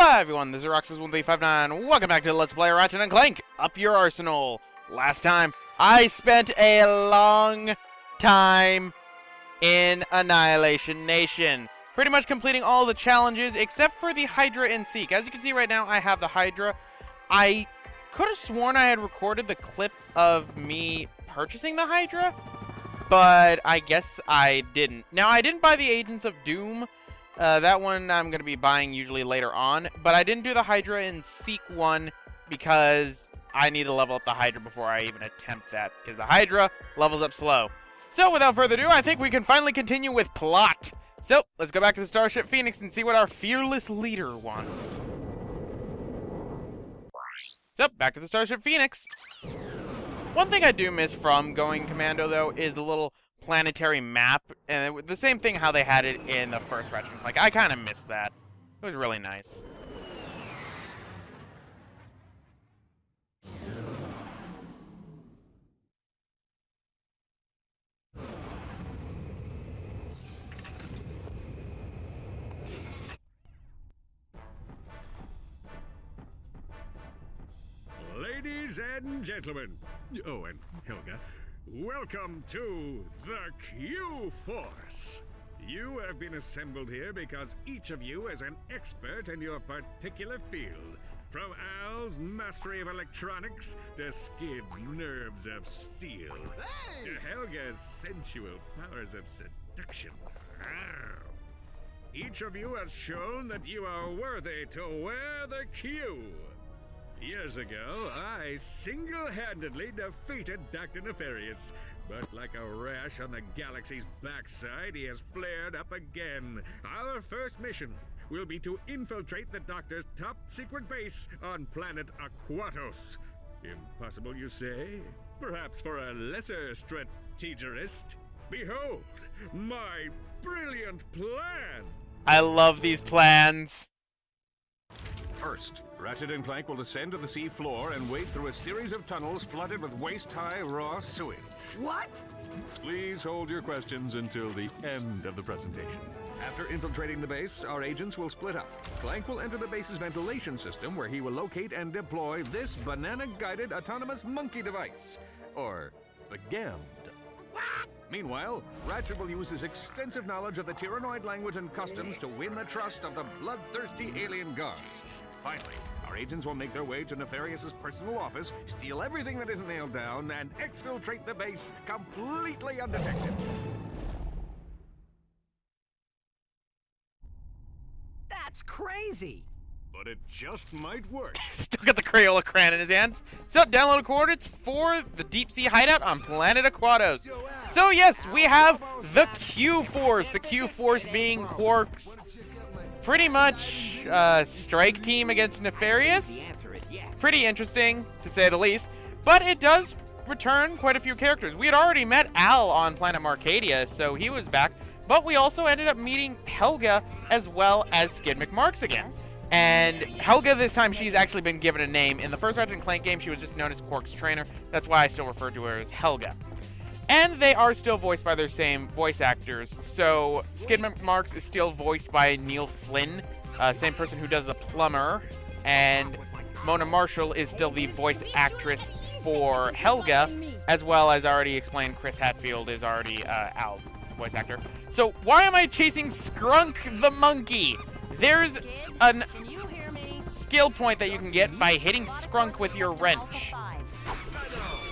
Hello everyone, this is Roxas1359. Welcome back to Let's Play Ratchet Clank. Up your arsenal. Last time, I spent a long time in Annihilation Nation. Pretty much completing all the challenges except for the Hydra and Seek. As you can see right now, I have the Hydra. I could have sworn I had recorded the clip of me purchasing the Hydra, but I guess I didn't. Now, I didn't buy the Agents of Doom. That one I'm going to be buying usually later on, but I didn't do the Hydra and Seek one because I need to level up the Hydra before I even attempt that, because the Hydra levels up slow. So without further ado, I think we can finally continue with plot. So let's go back to the Starship Phoenix and see what our fearless leader wants. So back to the Starship Phoenix. One thing I do miss from going commando though is the little planetary map, and the same thing how they had it in the first Ratchet Clank. I kind of missed that. It was really nice. Ladies and gentlemen, oh, and Helga, welcome to the Q-Force. You have been assembled here because each of you is an expert in your particular field. From Al's mastery of electronics to Skid's nerves of steel, to Helga's sensual powers of seduction. Each of you has shown that you are worthy to wear the Q. Years ago, I single-handedly defeated Dr. Nefarious, but like a rash on the galaxy's backside, he has flared up again. Our first mission will be to infiltrate the Doctor's top-secret base on planet Aquatos. Impossible, you say? Perhaps for a lesser strategist? Behold, my brilliant plan! I love these plans. First, Ratchet and Clank will descend to the sea floor and wade through a series of tunnels flooded with waist-high raw sewage. What? Please hold your questions until the end of the presentation. After infiltrating the base, our agents will split up. Clank will enter the base's ventilation system, where he will locate and deploy this banana-guided autonomous monkey device, or the GAMD. Meanwhile, Ratchet will use his extensive knowledge of the Tyrannoid language and customs to win the trust of the bloodthirsty alien guards. Finally, our agents will make their way to Nefarious's personal office, steal everything that isn't nailed down, and exfiltrate the base completely undetected. That's crazy! But it just might work. Still got the Crayola crayon in his hands. So download coordinates for the deep sea hideout on planet Aquatos. So yes, we have the Q-Force. The Q-Force being Quark's pretty much strike team against Nefarious. Pretty interesting, to say the least. But it does return quite a few characters. We had already met Al on planet Marcadia, so he was back. But we also ended up meeting Helga as well as Skid McMarx again. And Helga, this time, she's actually been given a name. In the first Ratchet & Clank game, she was just known as Quark's trainer. That's why I still refer to her as Helga. And they are still voiced by their same voice actors. So Skid McMarx is still voiced by Neil Flynn, same person who does the plumber. And Mona Marshall is still the voice actress for Helga, as well as already explained, Chris Hadfield is already Al's voice actor. So why am I chasing Skrunk the monkey? There's a skill point that you can get by hitting Skrunk with your wrench.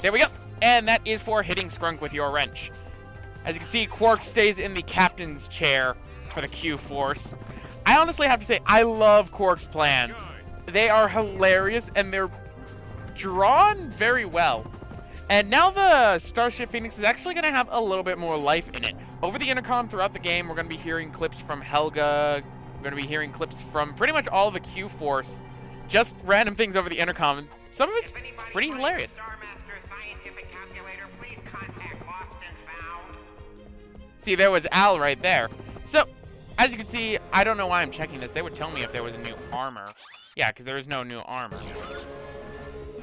There we go. And that is for hitting Skrunk with your wrench. As you can see, Quark stays in the captain's chair for the Q-Force. I honestly have to say, I love Quark's plans. They are hilarious, and they're drawn very well. And now the Starship Phoenix is actually going to have a little bit more life in it. Over the intercom throughout the game, we're going to be hearing clips from Helga. We're going to be hearing clips from pretty much all of the Q-Force. Just random things over the intercom. Some of it's pretty hilarious. See, there was Al right there. So, as you can see, I don't know why I'm checking this. They would tell me if there was a new armor. Yeah, because there is no new armor.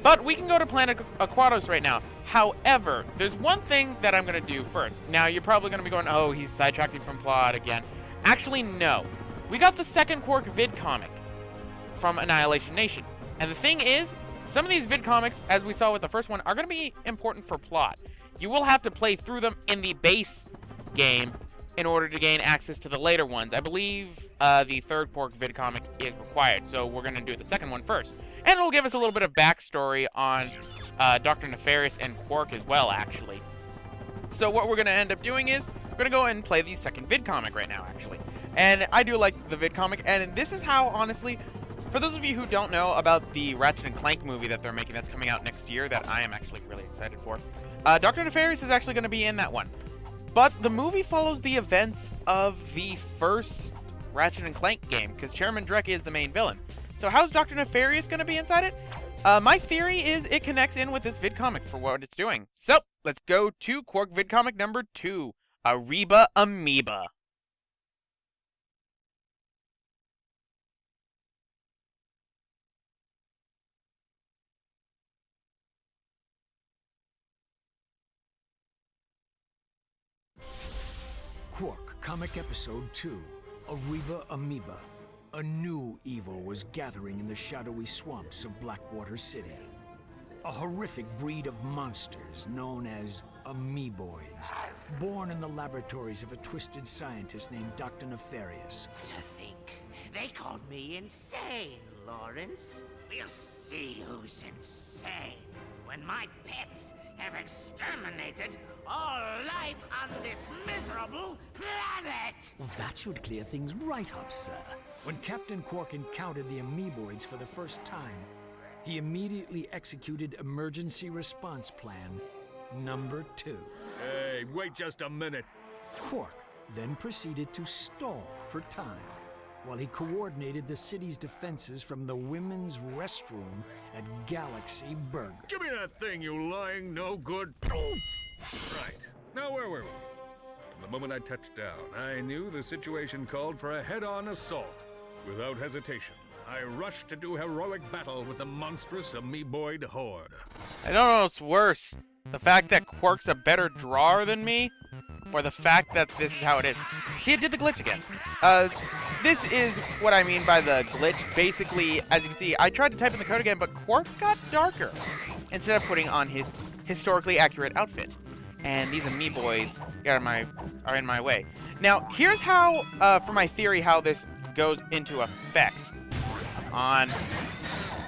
But we can go to planet Aquatos right now. However, there's one thing that I'm going to do first. Now, you're probably going to be going, oh, he's sidetracking from plot again. Actually, no. We got the second Quark vid comic. from Annihilation Nation. And the thing is, some of these vidcomics, as we saw with the first one, are going to be important for plot. You will have to play through them in the base game in order to gain access to the later ones. I believe the third Quark vidcomic is required, so we're going to do the second one first. And it'll give us a little bit of backstory on Dr. Nefarious and Quark as well, actually. So what we're going to end up doing is, we're going to go and play the second vidcomic right now, actually. And I do like the vidcomic, and this is how, honestly, for those of you who don't know about the Ratchet & Clank movie that they're making that's coming out next year, that I am actually really excited for, Dr. Nefarious is actually going to be in that one. But the movie follows the events of the first Ratchet & Clank game, because Chairman Drek is the main villain. So how's Dr. Nefarious going to be inside it? My theory is it connects in with this vidcomic for what it's doing. So, let's go to Quark vidcomic number 2, Ariba Amoeba. Quark, Comic Episode 2, Ariba Amoeba. A new evil was gathering in the shadowy swamps of Blackwater City. A horrific breed of monsters known as amoeboids, born in the laboratories of a twisted scientist named Dr. Nefarious. To think, they called me insane, Lawrence. We'll see who's insane when my pets have exterminated all life on this miserable planet! That should clear things right up, sir. When Captain Quark encountered the amoeboids for the first time, he immediately executed Emergency Response Plan number 2. Hey, wait just a minute. Quark then proceeded to stall for time while he coordinated the city's defenses from the women's restroom at Galaxy Burger. Give me that thing, you lying no good. Right. Now where were we? From the moment I touched down, I knew the situation called for a head-on assault. Without hesitation, I rushed to do heroic battle with the monstrous amoeboid horde. I don't know what's worse. The fact that Quark's a better drawer than me, or the fact that this is how it is. See, it did the glitch again. This is what I mean by the glitch. Basically, as you can see, I tried to type in the code again, but Quark got darker instead of putting on his historically accurate outfit. And these amoeboids are in my way. Now, here's how, for my theory, how this goes into effect.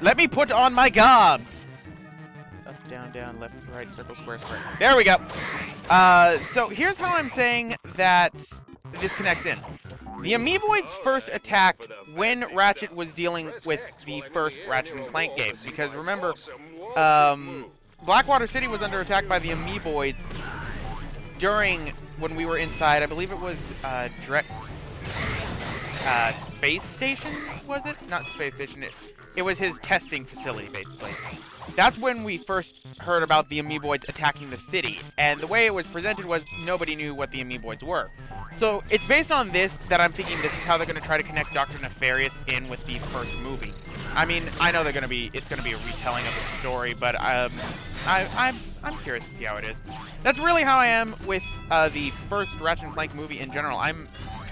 Let me put on my gobs! Up, down, down, left, right, circle, square, square. There we go. So here's how I'm saying that this connects in. The amoeboids first attacked when Ratchet was dealing with the first Ratchet & Clank game. Because remember, Blackwater City was under attack by the amoeboids during when we were inside, I believe it was Drek's space station, was it? Not space station, it was his testing facility, basically. That's when we first heard about the amoeboids attacking the city, and the way it was presented was nobody knew what the amoeboids were. So it's based on this that I'm thinking this is how they're going to try to connect Dr. Nefarious in with the first movie. I mean, I know it's going to be a retelling of the story, but I'm curious to see how it is. That's really how I am with the first Ratchet & Clank movie in general. I'm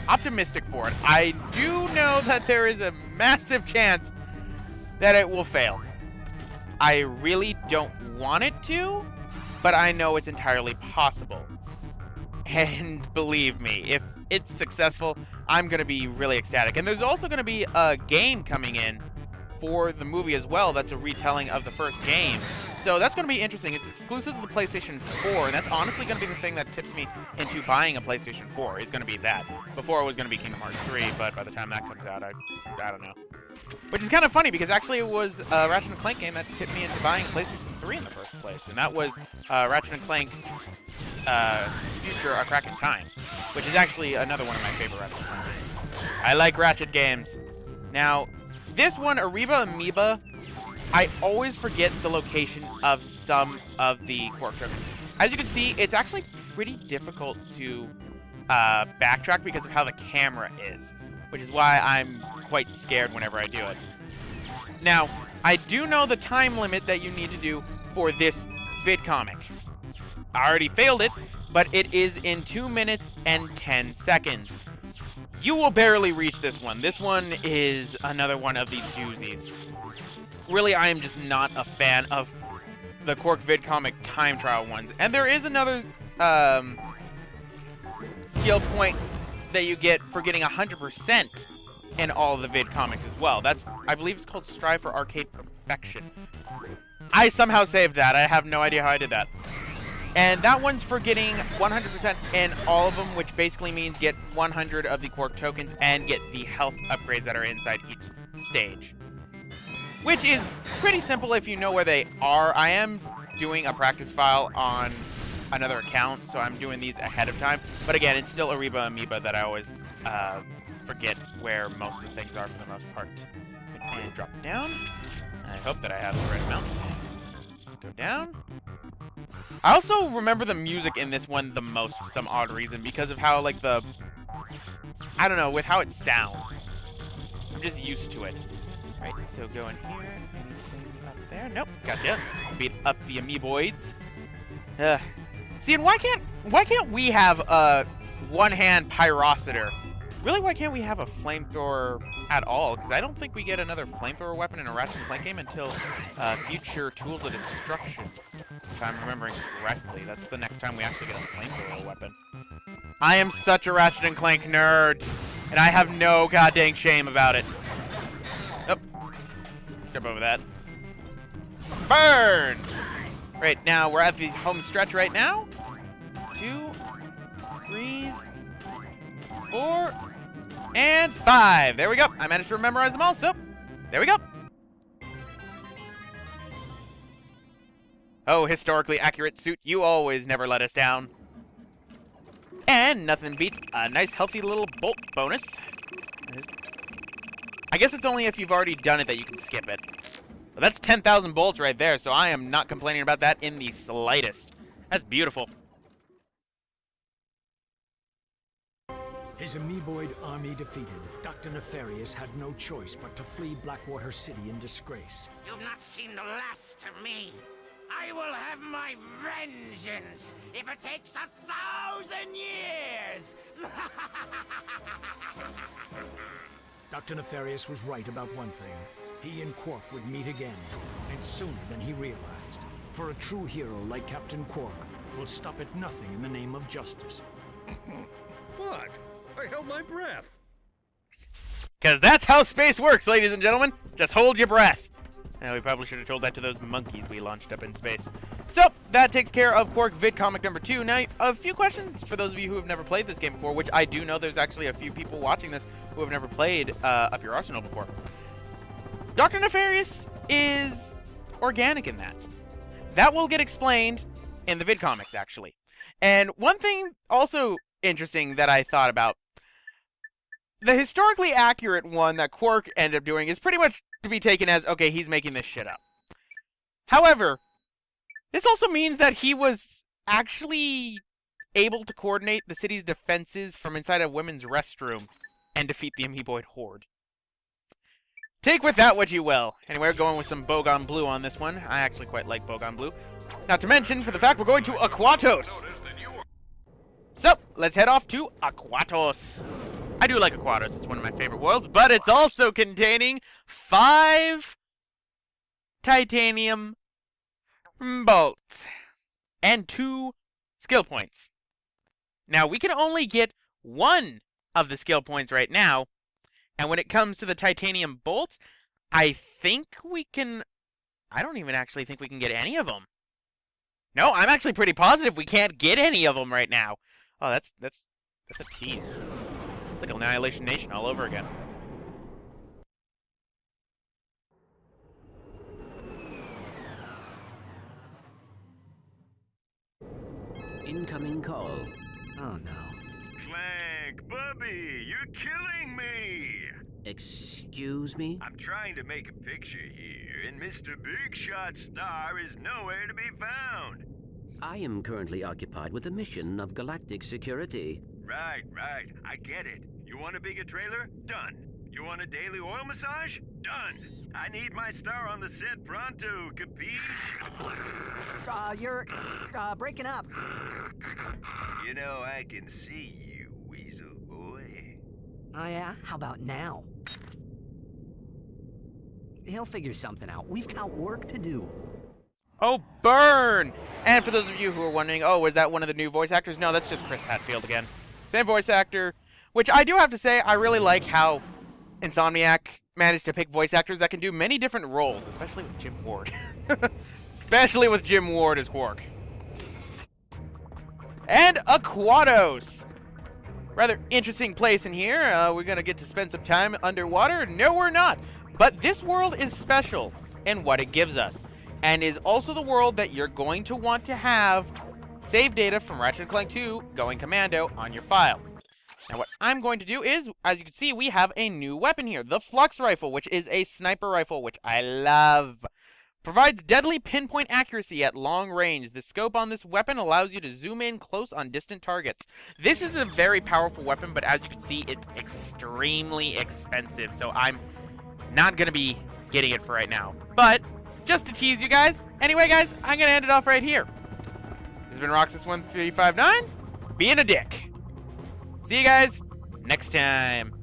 optimistic for it. I do know that there is a massive chance that it will fail. I really don't want it to, but I know it's entirely possible. And believe me, if it's successful, I'm going to be really ecstatic. And there's also going to be a game coming in for the movie as well that's a retelling of the first game. So that's going to be interesting. It's exclusive to the PlayStation 4, and that's honestly going to be the thing that tips me into buying a PlayStation 4, is going to be that. Before it was going to be Kingdom Hearts 3, but by the time that comes out, I don't know. Which is kind of funny, because actually it was a Ratchet & Clank game that tipped me into buying PlayStation 3 in the first place, and that was Ratchet & Clank Future A Crack in Time, which is actually another one of my favorite Ratchet & Clank games. I like Ratchet games. Now, this one, Ariba Amoeba, I always forget the location of some of the Quark tokens. As you can see, it's actually pretty difficult to backtrack because of how the camera is, which is why I'm quite scared whenever I do it. Now, I do know the time limit that you need to do for this vidcomic. I already failed it, but it is in 2 minutes and 10 seconds. you will barely reach this one. This one is another one of the doozies. Really, I am just not a fan of the Quark VidComic time trial ones. And there is another skill point that you get for getting 100% in all of the VidComics as well. That's, I believe it's called Strive for Arcade Perfection. I somehow saved that. I have no idea how I did that. And that one's for getting 100% in all of them, which basically means get 100 of the Quark tokens and get the health upgrades that are inside each stage. Which is pretty simple if you know where they are. I am doing a practice file on another account, so I'm doing these ahead of time. But again, it's still Ariba Amoeba that I always forget where most of the things are for the most part. And drop down. I hope that I have the right amount. Go down. I also remember the music in this one the most for some odd reason because of how, like, I don't know, with how it sounds. I'm just used to it. Right, so go in here. Anything up there? Nope, gotcha. Beat up the amoeboids. See, and why can't we have a one-hand pyrociter? Really, why can't we have a flamethrower at all? Because I don't think we get another flamethrower weapon in a Ratchet Clank game until future Tools of Destruction. If I'm remembering correctly, that's the next time we actually get a flamethrower weapon. I am such a Ratchet and Clank nerd, and I have no goddamn shame about it. Nope. Jump over that. Burn! Right, now we're at the home stretch right now. 2, 3, 4, and 5. There we go. I managed to memorize them all, so there we go. Oh, historically accurate suit, you always never let us down. And nothing beats a nice healthy little bolt bonus. I guess it's only if you've already done it that you can skip it. But that's 10,000 bolts right there, so I am not complaining about that in the slightest. That's beautiful. His amoeboid army defeated, Dr. Nefarious had no choice but to flee Blackwater City in disgrace. You've not seen the last of me. I will have my vengeance if it takes 1,000 years. Dr. Nefarious was right about one thing. He and Quark would meet again, and sooner than he realized. For a true hero like Captain Quark will stop at nothing in the name of justice. What? I held my breath. Because that's how space works, ladies and gentlemen. Just hold your breath. We probably should have told that to those monkeys we launched up in space. So, that takes care of Quark VidComic number 2. Now, a few questions for those of you who have never played this game before, which I do know there's actually a few people watching this who have never played Up Your Arsenal before. Dr. Nefarious is organic in that. That will get explained in the VidComics, actually. And one thing also interesting that I thought about, the historically accurate one that Quark ended up doing is pretty much to be taken as, okay, he's making this shit up. However, this also means that he was actually able to coordinate the city's defenses from inside a women's restroom and defeat the amoeboid horde. Take with that what you will. Anyway, we're going with some Bogon Blue on this one. I actually quite like Bogon Blue. Not to mention, for the fact we're going to Aquatos. So, let's head off to Aquatos. I do like Aquatos. It's one of my favorite worlds, but it's also containing 5 titanium bolts and 2 skill points. Now, we can only get 1 of the skill points right now, and when it comes to the titanium bolts, I think we can... I don't even actually think we can get any of them. No, I'm actually pretty positive we can't get any of them right now. Oh, that's a tease. It's like Annihilation Nation all over again. Incoming call. Oh no. Clank, Bubby, you're killing me! Excuse me? I'm trying to make a picture here, and Mr. Big Shot Star is nowhere to be found. I am currently occupied with a mission of galactic security. Right. I get it. You want a bigger trailer? Done. You want a daily oil massage? Done. I need my star on the set pronto, capiche? You're breaking up. You know, I can see you, weasel boy. Oh yeah? How about now? He'll figure something out. We've got work to do. Oh, burn! And for those of you who are wondering, oh, is that one of the new voice actors? No, that's just Chris Hadfield again. Same voice actor, which I do have to say, I really like how Insomniac managed to pick voice actors that can do many different roles, especially with Jim Ward. Especially with Jim Ward as Quark. And Aquatos! Rather interesting place in here. We're going to get to spend some time underwater. No, we're not. But this world is special in what it gives us, and is also the world that you're going to want to have save data from Ratchet Clank 2 going commando on your file. Now what I'm going to do is, as you can see, we have a new weapon here, the Flux Rifle, which is a sniper rifle, which I love. Provides deadly pinpoint accuracy at long range. The scope on this weapon allows you to zoom in close on distant targets. This is a very powerful weapon, but as you can see, it's extremely expensive, so I'm not going to be getting it for right now. But just to tease you guys, anyway guys, I'm going to end it off right here. This has been Roxas1359, being a dick. See you guys next time.